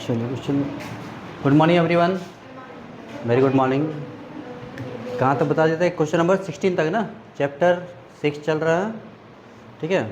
चलिए question. Good morning everyone, very good morning. कहाँ तक बता देते हैं? क्वेश्चन नंबर 16 तक ना, चैप्टर 6 चल रहा है, ठीक है।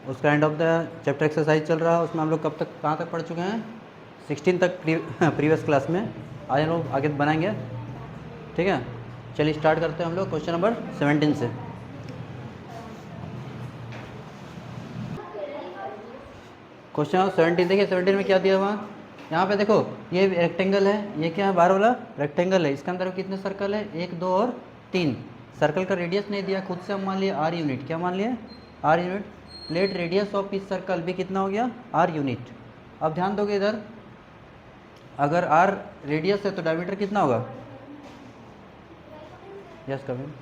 उसका end of the chapter exercise चल रहा है, उसमें हम लोग कब तक कहाँ तक पढ़ चुके हैं? 16 तक प्रीवियस क्लास में। आज हम लोग आगे बनाएंगे, ठीक है। चलिए स्टार्ट करते हैं हम लोग क्वेश्चन नंबर 17 से। क्वेश्चन नंबर 17 देखिए, 17 में क्या दिया हुआ है? यहाँ पे देखो, ये रेक्टेंगल है, ये क्या है? बाहर वाला रेक्टेंगल है। इसके अंदर कितने सर्कल है? 1, 2 और 3। सर्कल का रेडियस नहीं दिया, खुद से हम मान लिए आर यूनिट। क्या मान लिए? R unit. Let radius of इस सर्कल भी कितना हो गया? R unit. अब ध्यान दोगे इधर, अगर आर रेडियस है तो डायमीटर कितना होगा? यस कविन।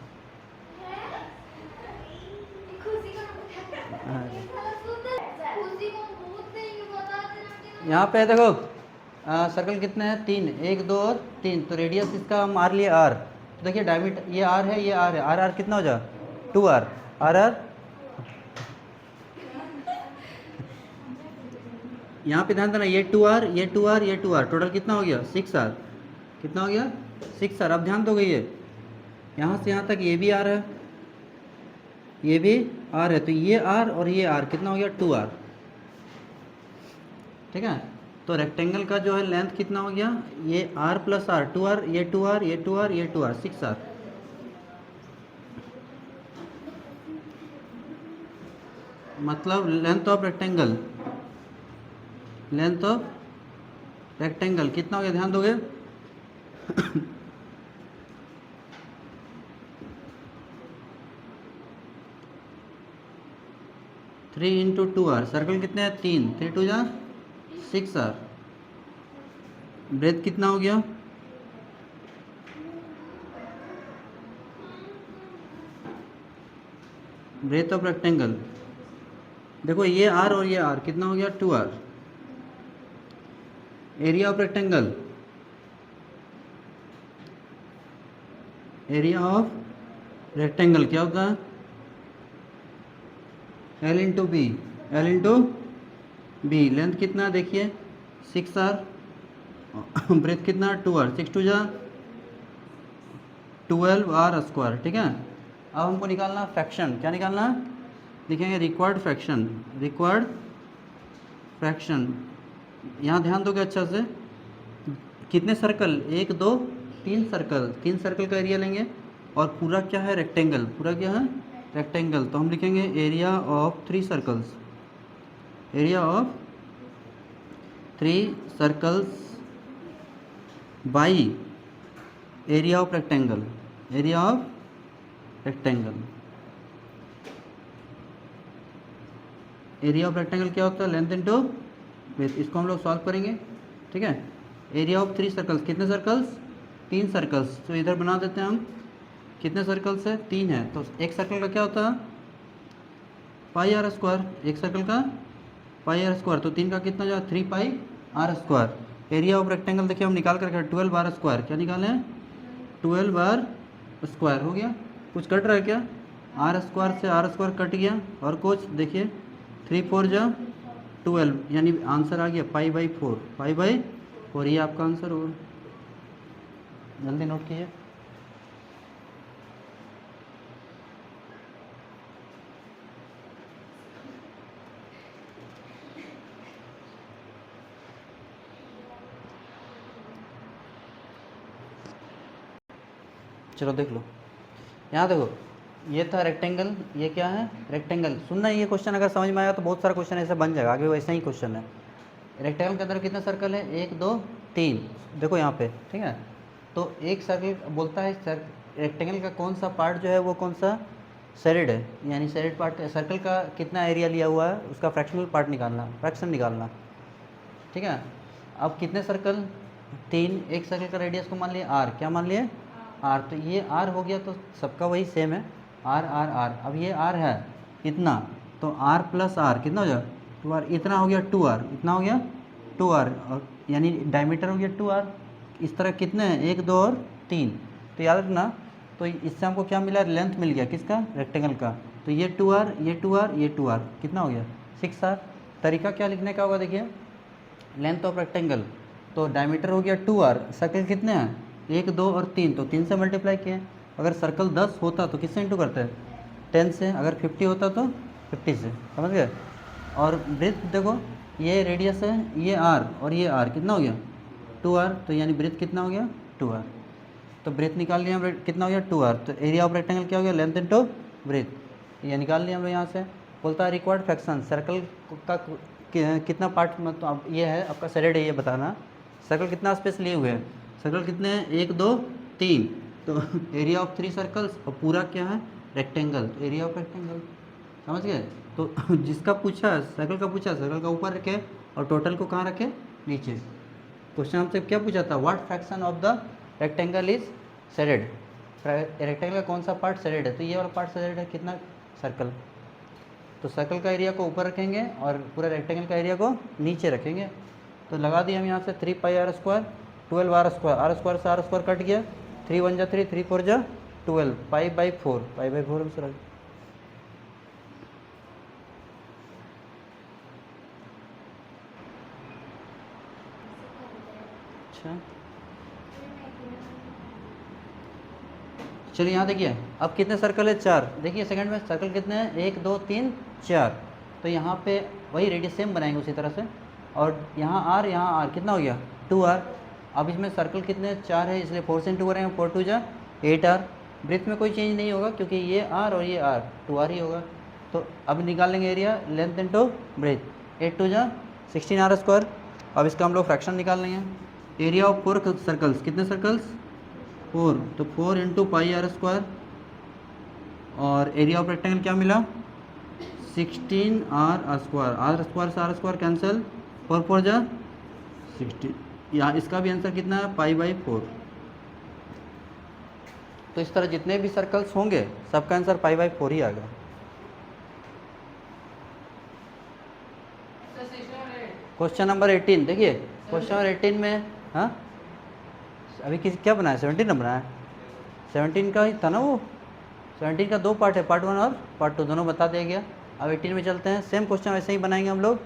यहाँ पे देखो, सर्कल कितने हैं? 3, 1, 2 और 3। तो रेडियस इसका हम मार लिए आर। तो देखिए डायमीटर ये आर है, ये आर है। आर आर कितना हो जाए? 2r। आर आर यहाँ पे ध्यान देना, ये 2r, ये 2r, ये 2r, टोटल कितना हो गया? 6r। कितना हो गया? 6r। अब ध्यान दोगे, ये यहाँ से यहाँ तक ये भी आर है, ये भी आर है। तो ये आर और ये आर कितना हो गया? 2r, ठीक है। तो रेक्टेंगल का जो है लेंथ कितना हो गया? ये r प्लस आर, 2r, ये 2r, ये 2r, ये 2r, 6r। मतलब length of rectangle, length of rectangle कितना हो गया? ध्यान दोगे थ्री इंटू 2r। सर्कल कितने हैं? 3, 3 2 जा 6r। ब्रेथ कितना हो गया? ब्रेथ ऑफ रेक्टेंगल देखो, ये r और ये r कितना हो गया? 2r। Area of rectangle, area of rectangle क्या होता है? L into b, L into b. Length कितना देखिए? 6r। ब्रेथ कितना? 2r। 6 2 जा 12r स्क्वायर, ठीक है। अब हमको निकालना फ्रैक्शन। क्या निकालना? लिखेंगे रिक्वायर्ड फ्रैक्शन, रिक्वायर्ड फ्रैक्शन। यहाँ ध्यान दोगे अच्छा से, कितने सर्कल? 1, 2, 3 सर्कल। 3 सर्कल का एरिया लेंगे और पूरा क्या है? रेक्टेंगल। पूरा क्या है? रेक्टेंगल। तो हम लिखेंगे area of 3 circles, area of 3 circles by area of rectangle, area of rectangle. Area of rectangle क्या होता है? Length into width. इसको हम लोग सॉल्व करेंगे, ठीक है। एरिया ऑफ 3 सर्कल्स, कितने सर्कल्स? 3 सर्कल्स। तो इधर बना देते हैं हम, कितने सर्कल्स है? 3 है। तो एक सर्कल का क्या होता है? पाई आर स्क्वायर। एक सर्कल का पाई आर स्क्वायर। तो 3 का कितना जो है? 3 pi r square. Area of rectangle देखिए हम निकाल कर 12 आर स्क्वायर। क्या निकाले हैं? 12 आर स्क्वायर। हो गया? कुछ कट रहा है क्या? आर स्क्वायर से आर स्क्वायर कट गया। और कुछ देखिए, 3 4 जा 12, यानी आंसर आ गया पाई बाई 4। पाई बाई 4 ये आपका आंसर होगा। जल्दी नोट कीजिए। चलो देख लो, यहाँ देखो, ये था रेक्टेंगल, ये क्या है? रेक्टेंगल। सुनना, ये क्वेश्चन अगर समझ में आएगा तो बहुत सारा क्वेश्चन ऐसे बन जाएगा आगे, वैसा ही क्वेश्चन है। रेक्टेंगल के अंदर कितने सर्कल है? 1, 2, 3। देखो यहाँ पे, ठीक है। तो एक सर्कल बोलता है रेक्टेंगल का कौन सा पार्ट जो है वो कौन सा सैलिड है, यानी सैलिड पार्ट। सर्कल का कितना एरिया लिया हुआ है उसका फ्रैक्शनल पार्ट निकालना, फ्रैक्शन निकालना, ठीक है। अब कितने सर्कल? 3। एक सर्कल का रेडियस को मान लिया आर। क्या मान लिए? आर। तो ये आर हो गया, तो सबका वही सेम है, आर आर आर। अब ये आर है इतना, तो आर प्लस आर कितना हो जाए? 2r। इतना हो गया 2r, इतना हो गया 2r, और यानी डायमीटर हो गया 2r। इस तरह कितने हैं? 1, 2 और 3। तो याद रखना, तो इससे हमको क्या मिला? लेंथ मिल गया, किसका? रेक्टेंगल का। तो ये 2r, ये 2r, ये 2r, कितना हो गया? 6r। तरीका क्या लिखने का होगा? देखिए, लेंथ ऑफ रेक्टेंगल, तो डायमीटर हो गया 2r, सर्कल कितने हैं 1 2 और 3, तो 3 से मल्टीप्लाई किए। अगर सर्कल 10 होता तो किससे इंटू करते हैं 10 से, अगर 50 होता तो 50 से, समझ गए। और ब्रेथ देखो ये रेडियस है, ये r और ये r कितना हो गया 2r, तो यानी ब्रेथ कितना हो गया 2r। तो ब्रेथ निकाल लिया हम, कितना हो गया 2r। तो एरिया ऑफ रेक्टेंगल क्या हो गया लेंथ इनटू ब्रेथ, ये निकाल लिया हम लोग यहाँ से। बोलता है रिक्वायर्ड फ्रैक्शन सर्कल का कितना पार्ट, मतलब अब ये है आपका सैलेड है, ये बताना सर्कल कितना स्पेस लिए हुए हैं, सर्कल कितने हैं 1 2 3, तो एरिया ऑफ 3 सर्कल्स और पूरा क्या है रेक्टेंगल, तो एरिया ऑफ रेक्टेंगल, समझ गए। तो जिसका पूछा सर्कल का पूछा, सर्कल का ऊपर रखे और टोटल को कहाँ रखे नीचे। क्वेश्चन हमसे क्या पूछा था, what fraction of the rectangle is shaded, rectangle का कौन सा पार्ट शेडेड है, तो ये वाला पार्ट शेडेड है, कितना सर्कल। तो सर्कल का एरिया को ऊपर रखेंगे और पूरा रेक्टेंगल का एरिया को नीचे रखेंगे। तो लगा दिए हम यहाँ से 3 pi r square 12 r square, r square से आर स्क्वायर कट गया, 3 1 जा 3, 3 4 जा 12, pi by 4, pi by 4 sir. अच्छा चलिए यहाँ देखिए अब कितने सर्कल है 4, देखिए सेकंड में सर्कल कितने हैं 1 2 3 4, तो यहाँ पे वही रेडियस सेम बनाएंगे उसी तरह से। और यहाँ R कितना हो गया 2R। अब इसमें सर्कल कितने 4 है, इसलिए 4 से इंटू करेंगे, 4 2 जा 8R। ब्रेथ में कोई चेंज नहीं होगा क्योंकि ये R और ये R 2R ही होगा। तो अब निकाल लेंगे एरिया लेंथ इंटू ब्रेथ, 8 2 जा 16R स्क्वायर। अब इसका हम लोग फ्रैक्शन निकाल लेंगे। एरिया ऑफ 4 सर्कल्स, कितने सर्कल्स 4, तो 4 इंटू पाई आर स्क्वायर, और एरिया ऑफ रेक्टेंगल क्या मिला 16R स्क्वायर, आर स्क्वायर से आर स्क्वायर कैंसिल, 4 4 जा 16, यहाँ इसका भी आंसर कितना है पाई बाई 4। तो इस तरह जितने भी सर्कल्स होंगे सबका आंसर पाई बाई 4 ही आएगा। क्वेश्चन नंबर 18 देखिए, क्वेश्चन नंबर 18 में हाँ अभी किसी क्या बनाया 17 ना बनाया, 17 का ही था ना वो, 17 का 2 पार्ट है, पार्ट 1 और पार्ट 2 दोनों बता दिया गया। अब 18 में चलते हैं, सेम क्वेश्चन वैसे ही बनाएंगे हम लोग।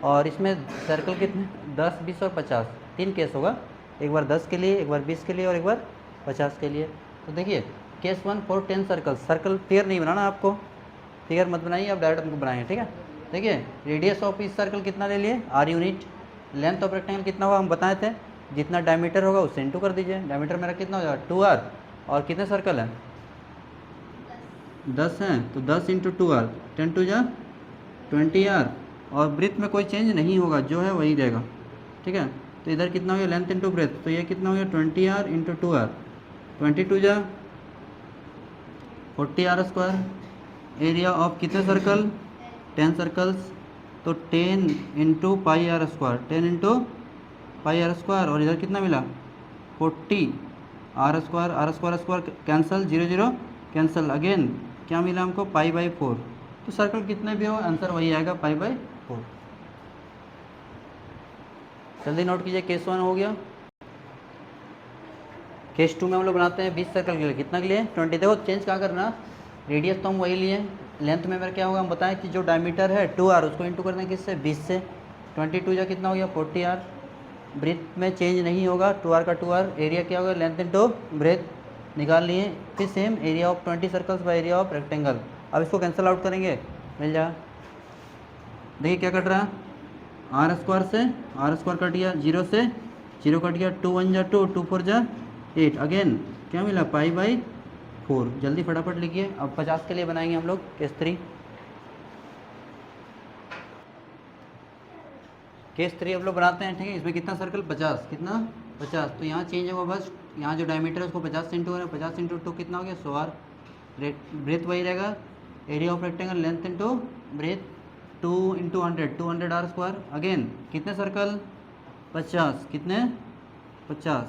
और इसमें सर्कल कितने 10 20 और 50, 3 केस होगा, एक बार 10 के लिए, एक बार 20 के लिए और एक बार 50 के लिए। तो देखिए case 1 for 10 circle, circle figure नहीं बनाना आपको, फिगर मत बनाइए आप डायरेक्ट हमको बनाइए, ठीक है। देखिए रेडियस ऑफ इस सर्कल कितना ले लिए R unit, length of rectangle कितना हुआ हम बताए थे, जितना डायमीटर होगा उससे इंटू कर दीजिए। डायमीटर मेरा कितना हो जाएगा 2R, और कितने सर्कल हैं 10 हैं, तो 10 इंटू 2R, 10 2 जा 20R, और ब्रेथ में कोई चेंज नहीं होगा, जो है वही रहेगा, ठीक है। तो इधर कितना हो गया लेंथ इंटू ब्रेथ, तो ये कितना हो गया 20R इंटू 2R, 22 जा 40R स्क्वायर। एरिया ऑफ कितने सर्कल 10 सर्कल्स, तो 10 into pi r square, 10 into pi r square, और इधर कितना मिला 40 r square cancel, 0 0 cancel, again क्या मिला हमको पाई बाई 4। तो सर्कल कितने भी हो आंसर वही आएगा पाई बाई 4। जल्दी नोट कीजिए, केस 1 हो गया। केस 2 में हम लोग बनाते हैं 20 सर्कल के लिए, कितना के लिए 20। देखो चेंज क्या करना, रेडियस तो हम वही लिए, लेंथ में मेरा क्या होगा हम बताएं कि जो डायमीटर है 2R उसको इंटू कर दें किससे 20 से, 22 जा कितना हो गया 40R। ब्रेथ में चेंज नहीं होगा, 2R का 2R, एरिया क्या होगा लेंथ इंटू ब्रेथ निकाल लिए। फिर same area of 20 circles by area of rectangle, अब इसको कैंसिल आउट करेंगे मिल जाएगा। देखिए क्या कट रहा है आर स्क्वायर से आर स्क्वायर कट गया, 0 से 0 कट गया, 2 1 जा 2, 2 4 जा 8, अगेन क्या मिला पाई बाई 4। जल्दी फटाफट लिखिए। अब 50 के लिए बनाएंगे हम लोग केस 3। केस 3 अब लोग बनाते हैं, ठीक है। इसमें कितना सर्कल 50, कितना 50, तो यहाँ चेंज होगा बस, यहाँ जो डायमीटर है उसको 50 से इंटू करें, 50 इंटू 2 कितना हो गया 100R। ब्रेथ वही रहेगा, area of rectangle length into breadth, 2 into 100 200R square. Again कितने सर्कल 50, कितने 50,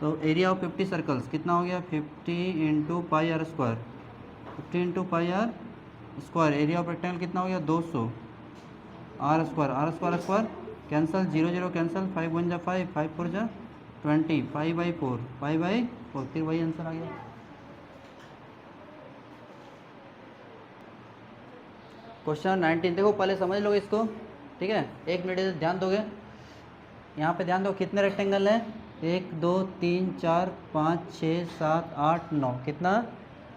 तो एरिया ऑफ 50 सर्कल्स कितना हो गया 50 into pi r square, 50 into pi r square. Area of rectangle कितना हो गया 200 आर स्क्वायर कैंसिल, 0 0 कैंसिल, 5 1 जा 5, 5 4 जा 20, पाई बाई 4, पाई बाई 4, फिर वही आंसर आ गया। क्वेश्चन 19 देखो, पहले समझ लो इसको, ठीक है, 1 मिनट ध्यान दोगे। यहाँ पे ध्यान दो कितने रेक्टेंगल हैं, 1 2 3 4 5 6 7 8 9, कितना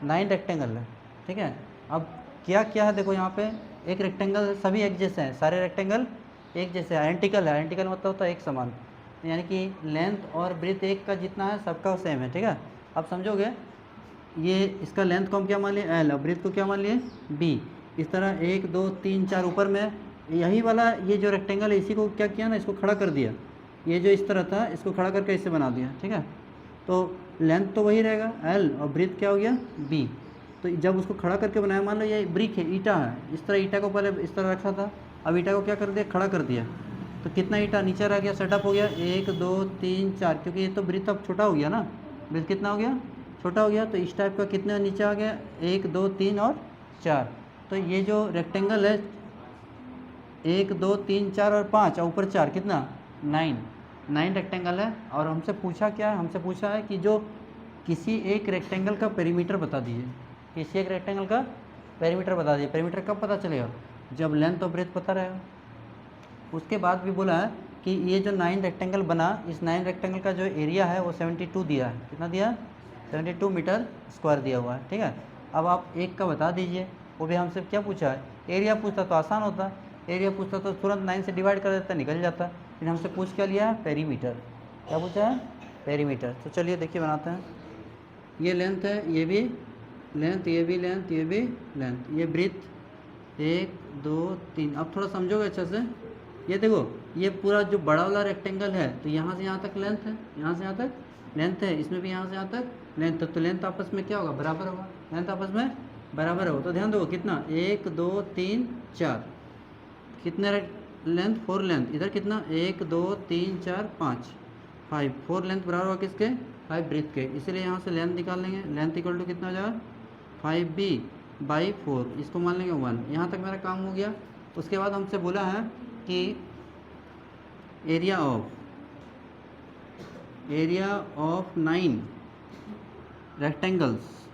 9 रेक्टेंगल है। ठीक है, अब क्या क्या है देखो, यहाँ पे एक रेक्टेंगल सभी एक जैसे हैं, सारे रेक्टेंगल एक जैसे आइडेंटिकल है। आइडेंटिकल मतलब होता है एक समान, यानी कि लेंथ और ब्रेथ एक का जितना है सबका सेम है। ठीक है, अब समझोगे ये इसका लेंथ को हम क्या मान लिए एल और ब्रेथ को क्या मान लिए बी। इस तरह 1 2 3 4 ऊपर में यही वाला ये जो रेक्टेंगल है इसी को क्या किया ना, इसको खड़ा कर दिया। ये जो इस तरह था इसको खड़ा करके इससे बना दिया। ठीक है, तो लेंथ तो वही रहेगा एल और ब्रेथ क्या हो गया बी। तो जब उसको खड़ा करके बनाया, मान लो ये ब्रिक है, ईटा है, इस तरह ईटा को पहले इस तरह रखा था, अब ईटा को क्या कर दिया खड़ा कर दिया, तो कितना ईटा नीचे रह गया, सेटअप हो गया 1 2 3 4, क्योंकि ये तो ब्रेथ अब छोटा हो गया ना, ब्रेथ कितना हो गया छोटा हो गया, तो इस टाइप का कितने नीचे आ गया 1 2 3 और 4। तो ये जो रेक्टेंगल है 1 2 3 4 और 5 और ऊपर 4, कितना 9 रेक्टेंगल है। और हमसे पूछा क्या है, हमसे पूछा है कि जो किसी एक रेक्टेंगल का पेरीमीटर बता दीजिए, किसी एक रेक्टेंगल का पेरीमीटर बता दीजिए। पेरीमीटर कब पता चलेगा, जब लेंथ और ब्रेथ पता रहेगा। उसके बाद भी बोला है कि ये जो 9 रेक्टेंगल बना, इस 9 रेक्टेंगल का जो एरिया है वो 72 दिया है, कितना दिया 72 मीटर स्क्वायर दिया हुआ है। ठीक है, अब आप एक का बता दीजिए, वो भी हमसे क्या पूछा है, एरिया पूछता तो आसान होता, एरिया पूछता तो तुरंत 9 से डिवाइड कर देता निकल जाता, लेकिन हमसे पूछ क्या लिया है पेरीमीटर। क्या पूछा है पेरीमीटर। तो चलिए देखिए बनाते हैं। ये लेंथ है, ये भी लेंथ, ये भी लेंथ, ये भी लेंथ, ये ब्रीथ 1 2 3। अब थोड़ा समझोगे अच्छा से, ये देखो ये पूरा जो बड़ा वाला रेक्टेंगल है, तो यहाँ से यहाँ तक लेंथ है, यहाँ से यहाँ तक लेंथ है, इसमें भी यहाँ से यहाँ तक लेंथ, तो लेंथ आपस में क्या होगा बराबर होगा, लेंथ आपस में बराबर होगा। तो ध्यान दो कितना 1 2 3 4, कितने लेंथ 4 लेंथ, इधर कितना 1 2 3 4 5 5, 4 लेंथ बराबर होगा किसके 5 ब्रेथ के, इसलिए यहाँ से लेंथ निकाल लेंगे। लेंथ इक्वल टू कितना हो जाएगा 5b/4, इसको मान लेंगे 1। यहाँ तक मेरा काम हो गया। उसके बाद हमसे बोला है कि एरिया ऑफ 9 रेक्टेंगल्स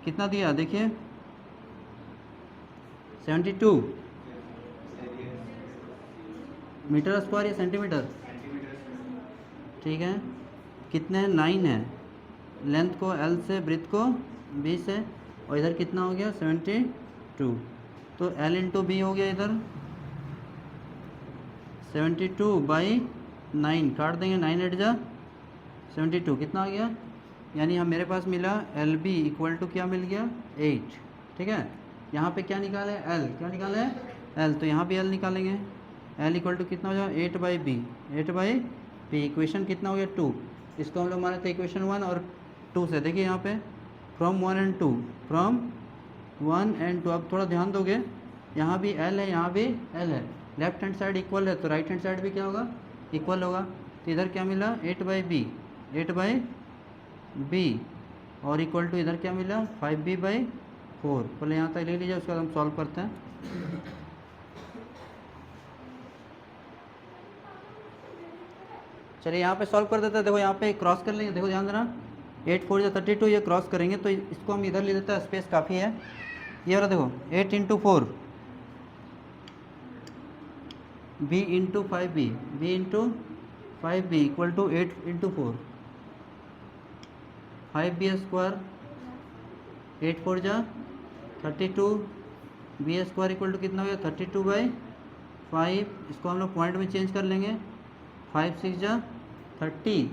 कितना दिया, देखिए 72 मीटर स्क्वायर या सेंटीमीटर, ठीक है। कितने 9 है, लेंथ को L से ब्रेथ को B से, और इधर कितना हो गया 72, तो L इंटू बी हो गया इधर 72/9, काट देंगे 9 8 जा 72, कितना आ गया, यानी हम मेरे पास मिला LB इक्वल टू क्या मिल गया 8। ठीक है, यहाँ पे क्या निकाले L, क्या निकाले L, तो यहाँ भी L निकालेंगे। L इक्वल टू कितना हो जाएगा 8/B, 8/B, इक्वेशन कितना हो गया 2, इसको हम लोग माने थे इक्वेशन 1 और 2 से। देखिए यहाँ पे फ्रॉम 1 and 2, फ्रॉम 1 and 2। अब थोड़ा ध्यान दोगे, यहाँ भी L है, यहाँ भी L है, लेफ्ट हैंड साइड इक्वल है तो राइट हैंड साइड भी क्या होगा इक्वल होगा। तो इधर क्या मिला 8/B, 8/B, और इक्वल टू इधर क्या मिला 5b/4। पहले यहाँ तक ले लीजिए, उसके बाद हम सॉल्व करते हैं। चलिए यहाँ पे सॉल्व कर देते हैं। देखो यहाँ पे क्रॉस कर लेंगे, देखो ध्यान देना 8 4 32, ये क्रॉस करेंगे तो इसको हम इधर ले लेते हैं, स्पेस काफ़ी है। ये वाला देखो 8 × 4 b × 5b, b × 5b equal to 8 × 4, 5b², 8 4 जा 32, b² इक्वल टू कितना हो गया 32/5। इसको हम लोग पॉइंट में चेंज कर लेंगे, 5 6 जा 30,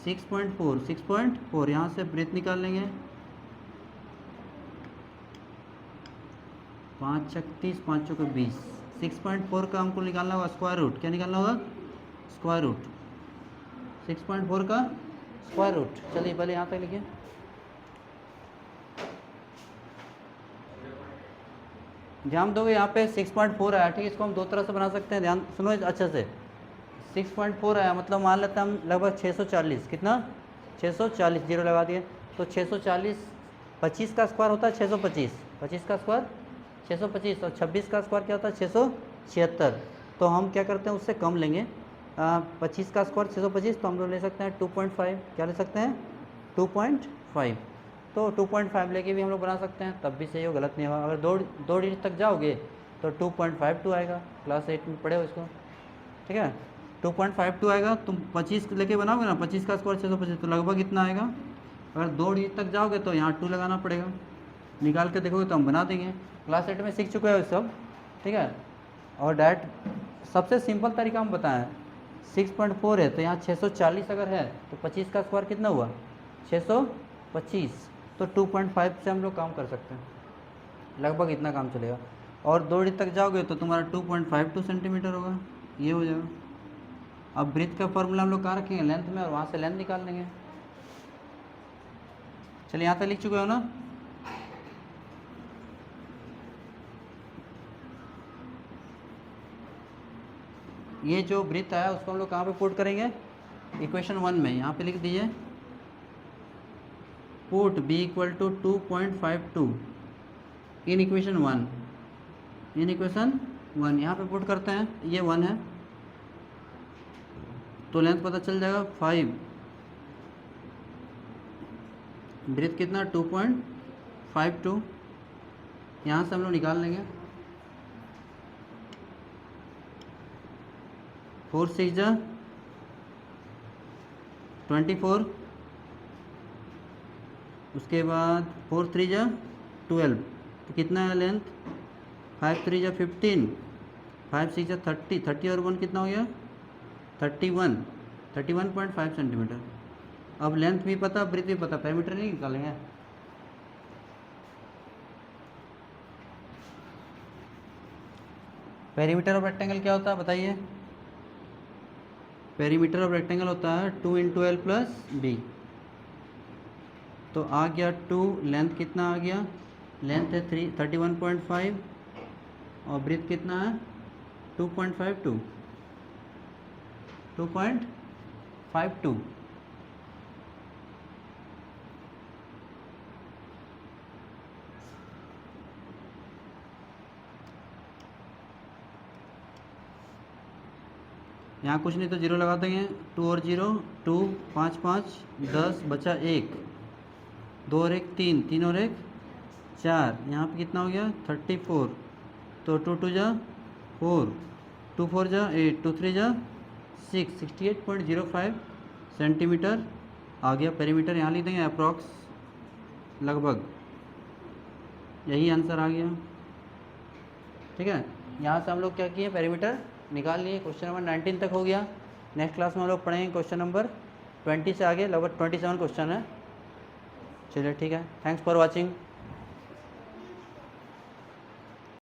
6.4, 6.4। यहाँ से ब्रेथ निकाल लेंगे, 5 36 5 चौके 20, 6.4 का हमको निकालना होगा स्क्वायर रूट। क्या निकालना होगा स्क्वायर रूट, 6.4 का स्क्वायर रूट। चलिए पहले यहाँ तक लिखिए। ध्यान दोगे यहाँ पे 6.4 आया, ठीक है। इसको हम दो तरह से बना सकते हैं, ध्यान सुनो अच्छे से। 6.4 आया मतलब मान लेते हैं हम लगभग 640, कितना 640, जीरो लगा दिए तो 640, 25 का स्क्वायर होता है 625, 25 का स्क्वायर 625, और 26 का स्क्वायर क्या होता है 676। तो हम क्या करते हैं उससे कम लेंगे, 25 का स्क्वायर 625, तो हम लोग ले सकते हैं 2.5। क्या ले सकते हैं 2.5, तो 2.5 लेके भी हम लोग बना सकते हैं, तब भी सही हो, गलत नहीं होगा। अगर दो डिजिट तक जाओगे तो 2.52 आएगा, क्लास 8 में पढ़े हो इसको, ठीक है। 2.52 आएगा। तुम 25 लेके बनाओगे ना, 25 का स्क्वायर 625, तो लगभग इतना आएगा। अगर 2 डिजिट तक जाओगे तो यहाँ 2 लगाना पड़ेगा, निकाल के देखोगे तो हम बना देंगे। क्लास 8 में सीख चुके हो सब, ठीक है। और डायरेक्ट सबसे सिंपल तरीका हम बताएं, 6.4 है तो यहाँ 640 अगर है तो 25 का स्क्वायर कितना हुआ 625, तो 2.5 से हम लोग काम कर सकते हैं, लगभग इतना काम चलेगा। और 2 डिजिट तक जाओगे तो तुम्हारा 2.52 सेंटीमीटर होगा, ये हो जाएगा। अब ब्रीथ का फॉर्मूला हम लोग कहाँ रखेंगे, लेंथ में, और वहाँ से लेंथ निकाल लेंगे। चलिए यहाँ तक लिख चुके हो ना। ये जो ब्रीथ आया उसको हम लोग कहाँ पे पुट करेंगे, इक्वेशन 1 में। यहाँ पे लिख दीजिए put b equal to 2.52 in equation 1, in equation 1 यहाँ पे पुट करते हैं, ये 1 है तो लेंथ पता चल जाएगा 5, ब्रीथ कितना 2.52, यहाँ से हम लोग निकाल लेंगे 4 6 जा 24, उसके बाद 4 3 जा 12, तो कितना है लेंथ 5 3 जा 15, 5 6 जा 30, 30 और 1 कितना हो गया 31, 31.5 सेंटीमीटर। अब लेंथ भी पता, ब्रीथ भी पता, पैरामीटर नहीं निकालेंगे। पेरीमीटर ऑफ रेक्टेंगल क्या होता है बताइए, पेरीमीटर ऑफ रेक्टेंगल होता है 2 × L प्लस बी। तो आ गया 2, लेंथ कितना आ गया, लेंथ है 31.5 और ब्रीथ कितना है 2.52, 2.52। यहाँ कुछ नहीं तो जीरो लगा देंगे, 2 और 0 2, 5 5 10 बचा 1, 2 और 1 3, 3 और 1 4, यहाँ पे कितना हो गया 34, तो 2 2 जा 4, 2 4 जा 8, 2 3 जा 6, 68.05 सेंटीमीटर आ गया पेरीमीटर। यहाँ लिख देंगे अप्रॉक्स, लगभग यही आंसर आ गया, ठीक है। यहाँ से हम लोग क्या किए, पेरीमीटर निकाल लिए। क्वेश्चन नंबर 19 तक हो गया। नेक्स्ट क्लास में हम लोग पढ़ेंगे क्वेश्चन नंबर 20 से आगे, लगभग 27 क्वेश्चन है। चलिए ठीक है, थैंक्स फॉर वॉचिंग।